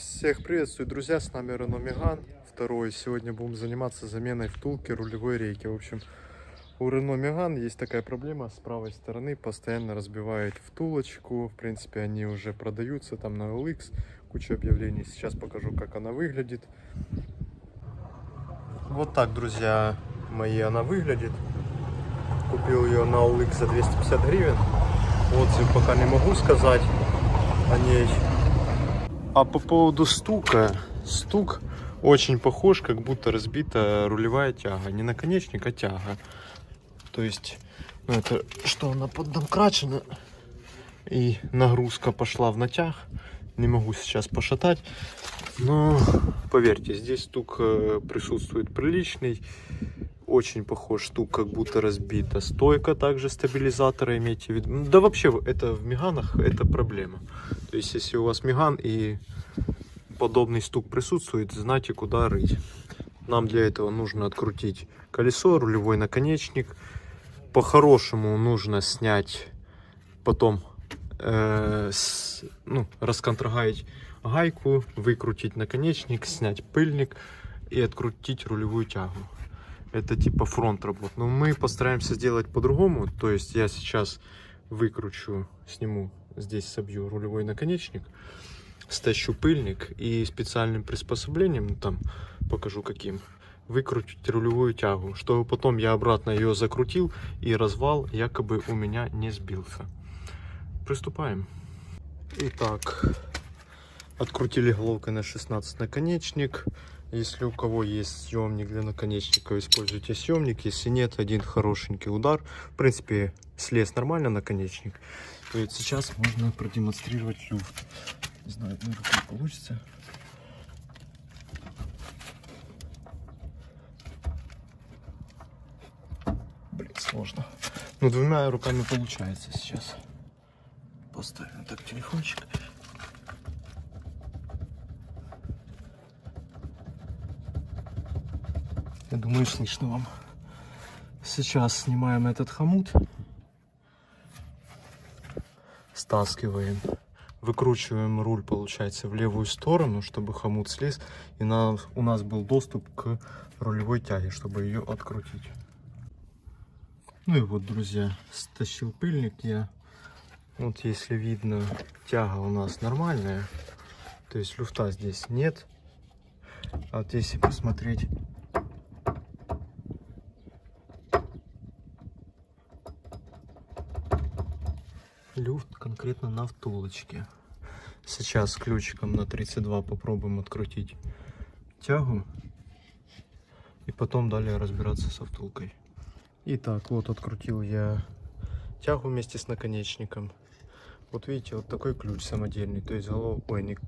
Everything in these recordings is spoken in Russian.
Всех приветствую, друзья, с нами Renault Megane второй. Сегодня будем заниматься заменой втулки рулевой рейки. В общем, у Renault Megane есть такая проблема, с правой стороны постоянно разбивает втулочку. В принципе, они уже продаются там на OLX, куча объявлений. Сейчас покажу, как она выглядит. Вот так, друзья мои, она выглядит. Купил ее на OLX за 250 гривен. Отзыв пока не могу сказать о ней. А по поводу стука, стук очень похож, как будто разбита рулевая тяга. Не наконечник, а тяга. То есть, ну это что она поддомкрачена и нагрузка пошла в натяг. Не могу сейчас пошатать, но поверьте, здесь стук присутствует приличный. Очень похож стук, как будто разбита стойка также стабилизатора, имейте в виду. Да вообще, это в Меганах это проблема. То есть, если у вас Меган и подобный стук присутствует, знайте, куда рыть. Нам для этого нужно открутить колесо, рулевой наконечник. По-хорошему нужно снять, потом расконтрагать гайку, выкрутить наконечник, снять пыльник и открутить рулевую тягу. Это типа фронт работ. Но мы постараемся сделать по-другому. То есть я сейчас выкручу, сниму, здесь собью рулевой наконечник, стащу пыльник и специальным приспособлением, там покажу каким, выкрутить рулевую тягу, чтобы потом я обратно ее закрутил и развал якобы у меня не сбился. Приступаем. Итак, открутили головкой на 16 наконечник. Если у кого есть съемник для наконечника, используйте съемник. Если нет, один хорошенький удар. В принципе, слез нормально наконечник. То есть сейчас можно продемонстрировать люфт. Не знаю, одной рукой получится. Блин, сложно. Но двумя руками получается сейчас. Поставим так телефончик. Я думаю, слышно вам. Сейчас снимаем этот хомут. Стаскиваем. Выкручиваем руль, получается, в левую сторону, чтобы хомут слез. И у нас был доступ к рулевой тяге, чтобы ее открутить. Ну и вот, друзья, стащил пыльник я. Вот если видно, тяга у нас нормальная. То есть люфта здесь нет. А вот если посмотреть... люфт конкретно на втулочке. Сейчас ключиком на 32 попробуем открутить тягу. И потом далее разбираться со втулкой. Итак, вот открутил я тягу вместе с наконечником. Вот видите, вот такой ключ самодельный. То есть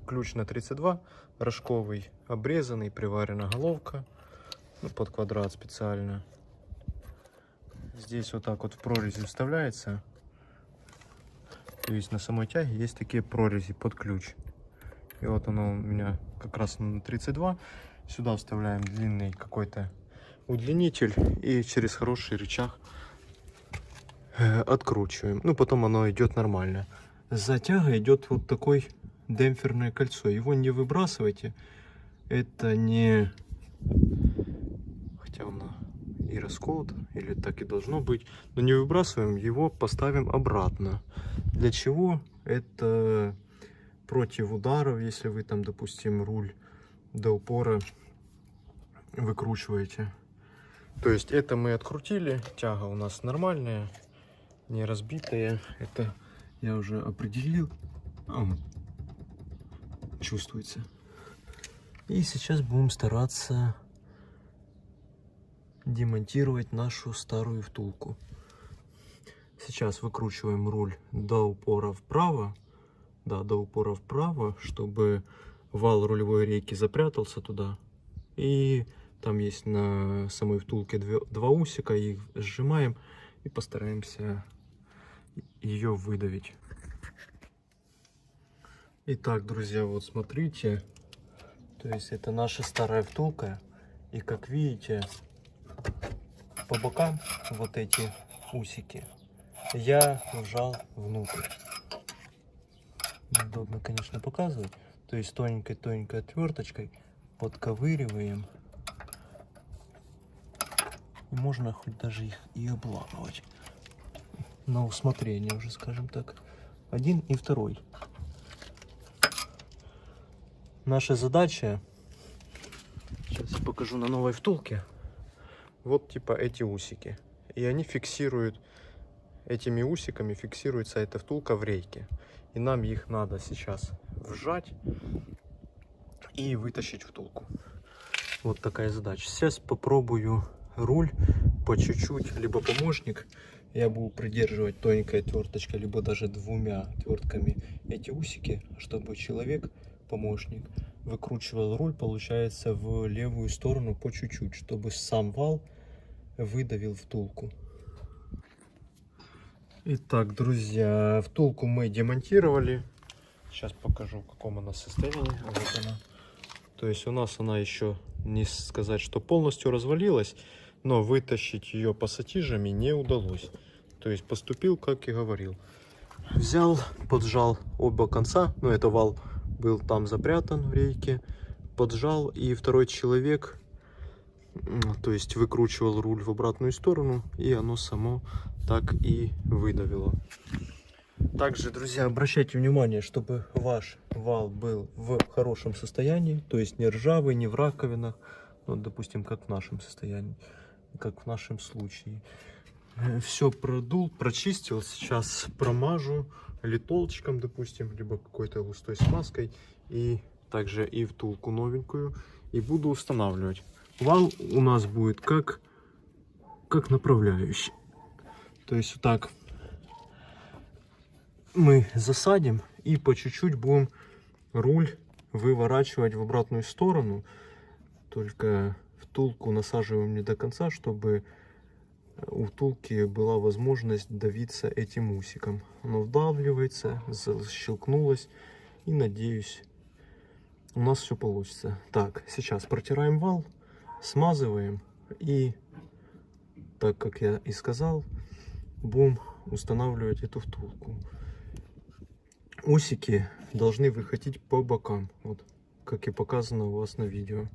ключ на 32, рожковый, обрезанный, приварена головка. Ну, под квадрат специально. Здесь вот так вот в прорези вставляется. То есть на самой тяге есть такие прорези под ключ. И вот оно у меня как раз на 32. Сюда вставляем длинный какой-то удлинитель и через хороший рычаг откручиваем. Ну, потом оно идет нормально. За тягой идет вот такое демпферное кольцо. Его не выбрасывайте. Это не... Хотя оно и расколото, или так и должно быть. Но не выбрасываем, его поставим обратно. Для чего? Это против ударов, если вы там, допустим, руль до упора выкручиваете. То есть это мы открутили, тяга у нас нормальная, не разбитая. Это я уже определил. Чувствуется. И сейчас будем стараться демонтировать нашу старую втулку. Сейчас выкручиваем руль до упора вправо. Да, до упора вправо, чтобы вал рулевой рейки запрятался туда. И там есть на самой втулке два усика. Их сжимаем и постараемся ее выдавить. Итак, друзья, вот смотрите. То есть это наша старая втулка. И как видите, по бокам вот эти усики я вжал внутрь. Неудобно, конечно, показывать. То есть тоненькой-тоненькой отверточкой подковыриваем. И можно хоть даже их и обламывать. На усмотрение уже, скажем так. Один и второй. Наша задача, сейчас я покажу на новой втулке. Вот типа эти усики. И они фиксируют, этими усиками фиксируется эта втулка в рейке. И нам их надо сейчас вжать и вытащить втулку. Вот такая задача. Сейчас попробую руль по чуть-чуть, либо помощник. Я буду придерживать тоненькой отверточкой, либо даже двумя отвертками эти усики, чтобы человек, помощник, выкручивал руль, получается, в левую сторону по чуть-чуть, чтобы сам вал выдавил втулку. Итак, друзья, втулку мы демонтировали. Сейчас покажу, в каком она состоянии. Вот она. То есть у нас она еще, не сказать, что полностью развалилась, но вытащить ее пассатижами не удалось. То есть поступил, как и говорил. Взял, поджал оба конца, ну это вал был там запрятан в рейке, поджал, и второй человек, то есть выкручивал руль в обратную сторону, и оно само так и выдавило. Также, друзья, обращайте внимание, чтобы ваш вал был в хорошем состоянии, то есть не ржавый, не в раковинах, вот, допустим, как в нашем состоянии, как в нашем случае. Все продул, прочистил, сейчас промажу литолчиком, допустим, либо какой-то густой смазкой, и также и втулку новенькую, и буду устанавливать. Вал у нас будет как направляющий. То есть вот так мы засадим и по чуть-чуть будем руль выворачивать в обратную сторону. Только втулку насаживаем не до конца, чтобы у втулки была возможность давиться этим усиком. Оно вдавливается, защелкнулось, и надеюсь, у нас все получится. Так, сейчас протираем вал, смазываем, и так как я и сказал, будем устанавливать эту втулку. Усики должны выходить по бокам, вот как и показано у вас на видео.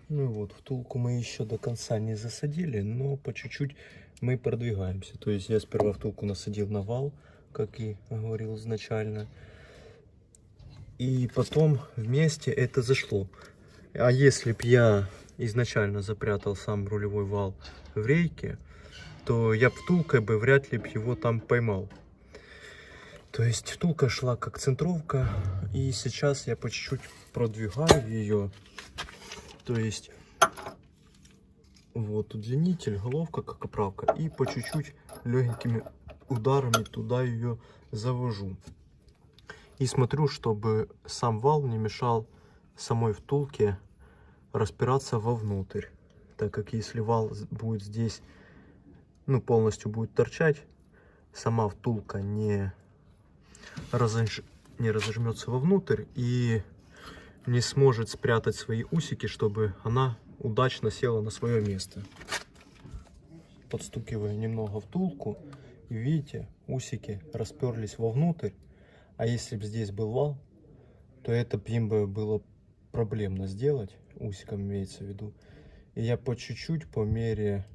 Ну вот, втулку мы еще до конца не засадили, но по чуть-чуть мы продвигаемся. То есть я сперва втулку насадил на вал, как и говорил изначально, и потом вместе это зашло. А если б я изначально запрятал сам рулевой вал в рейке, то я втулкой бы вряд ли его там поймал. То есть втулка шла как центровка, и сейчас я по чуть-чуть продвигаю ее. То есть вот удлинитель, головка как оправка, и по чуть-чуть легенькими ударами туда ее завожу. И смотрю, чтобы сам вал не мешал самой втулке распираться вовнутрь. Так как если вал будет здесь, ну, полностью будет торчать, сама втулка не разожмется вовнутрь и не сможет спрятать свои усики, чтобы она удачно села на свое место. Подстукиваю немного втулку, и видите, усики расперлись вовнутрь. А если бы здесь был вал, то это им бы было проблемно сделать, усиком имеется в виду. И я по чуть-чуть, по мере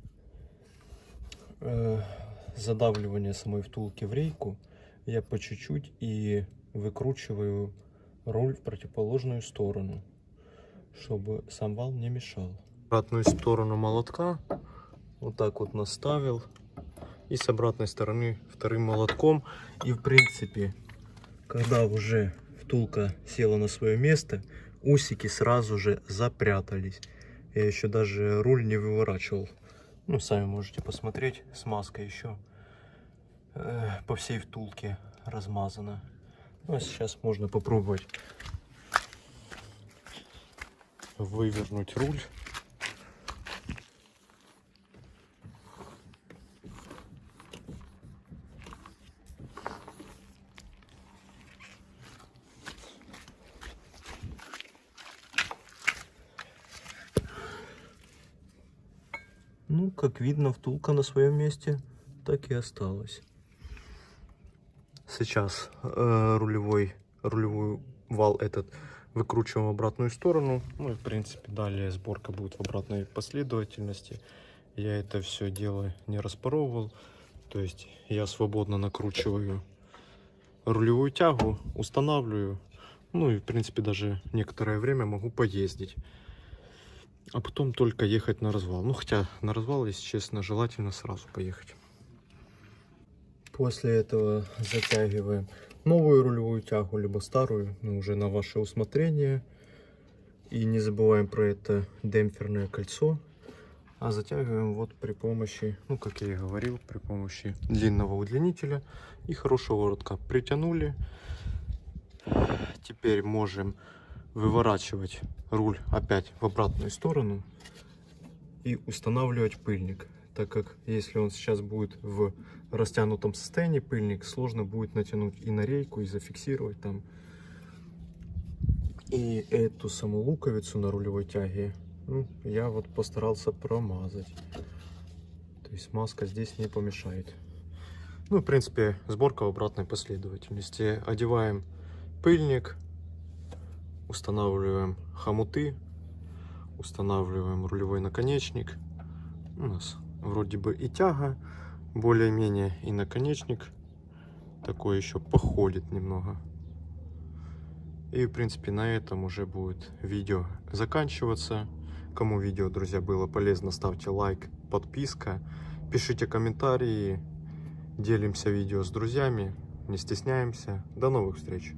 задавливания самой втулки в рейку, я по чуть-чуть и выкручиваю руль в противоположную сторону, чтобы сам вал не мешал. Обратную сторону молотка вот так вот наставил, и с обратной стороны вторым молотком. И в принципе, когда уже втулка села на свое место, усики сразу же запрятались. Я еще даже руль не выворачивал. Ну, сами можете посмотреть, смазка еще по всей втулке размазана. Ну, а сейчас можно попробовать вывернуть руль. Ну, как видно, втулка на своем месте так и осталась. Сейчас рулевую вал этот выкручиваем в обратную сторону. Ну и в принципе далее сборка будет в обратной последовательности. Я это все дело не распоровывал. То есть я свободно накручиваю рулевую тягу, устанавливаю. Ну и в принципе даже некоторое время могу поездить. А потом только ехать на развал. Ну хотя на развал, если честно, желательно сразу поехать. После этого затягиваем новую рулевую тягу, либо старую, но уже на ваше усмотрение. И не забываем про это демпферное кольцо. А затягиваем вот при помощи, ну как я и говорил, при помощи длинного удлинителя и хорошего воротка. Притянули. Теперь можем выворачивать руль опять в обратную сторону и устанавливать пыльник. Так как если он сейчас будет в растянутом состоянии, пыльник, сложно будет натянуть и на рейку, и зафиксировать там. И эту саму луковицу на рулевой тяге, ну, я вот постарался промазать. То есть маска здесь не помешает. Ну, в принципе, сборка в обратной последовательности. Одеваем пыльник, устанавливаем хомуты, устанавливаем рулевой наконечник. У нас вроде бы и тяга более-менее, и наконечник такой еще походит немного. И в принципе на этом уже будет видео заканчиваться. Кому видео, друзья, было полезно, ставьте лайк, подписка, пишите комментарии, делимся видео с друзьями, не стесняемся. До новых встреч!